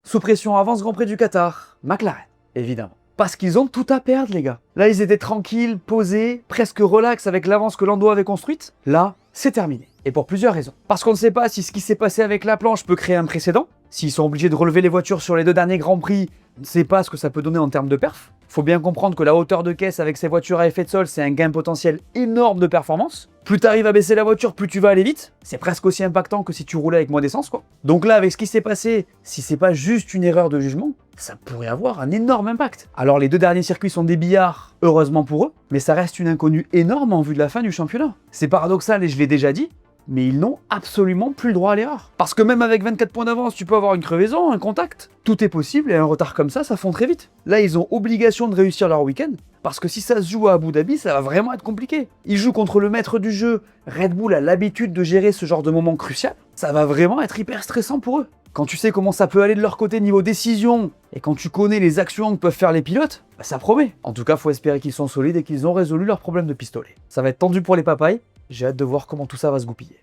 Sous pression avance Grand Prix du Qatar, McLaren, évidemment. Parce qu'ils ont tout à perdre, les gars. Là, ils étaient tranquilles, posés, presque relax avec l'avance que Lando avait construite. Là, c'est terminé. Et pour plusieurs raisons. Parce qu'on ne sait pas si ce qui s'est passé avec la planche peut créer un précédent. S'ils sont obligés de relever les voitures sur les 2 derniers Grands Prix, on ne sait pas ce que ça peut donner en termes de perf. Faut bien comprendre que la hauteur de caisse avec ces voitures à effet de sol, c'est un gain potentiel énorme de performance. Plus tu arrives à baisser la voiture, plus tu vas aller vite. C'est presque aussi impactant que si tu roulais avec moins d'essence, quoi. Donc là, avec ce qui s'est passé, si c'est pas juste une erreur de jugement, ça pourrait avoir un énorme impact. Alors les 2 derniers circuits sont des billards, heureusement pour eux, mais ça reste une inconnue énorme en vue de la fin du championnat. C'est paradoxal et je l'ai déjà dit, mais ils n'ont absolument plus le droit à l'erreur. Parce que même avec 24 points d'avance, tu peux avoir une crevaison, un contact. Tout est possible et un retard comme ça fond très vite. Là, ils ont obligation de réussir leur week-end, parce que si ça se joue à Abu Dhabi, ça va vraiment être compliqué. Ils jouent contre le maître du jeu, Red Bull a l'habitude de gérer ce genre de moment crucial. Ça va vraiment être hyper stressant pour eux. Quand tu sais comment ça peut aller de leur côté niveau décision, et quand tu connais les actions que peuvent faire les pilotes, bah ça promet. En tout cas, faut espérer qu'ils sont solides et qu'ils ont résolu leurs problèmes de pistolet. Ça va être tendu pour les papayes, j'ai hâte de voir comment tout ça va se goupiller.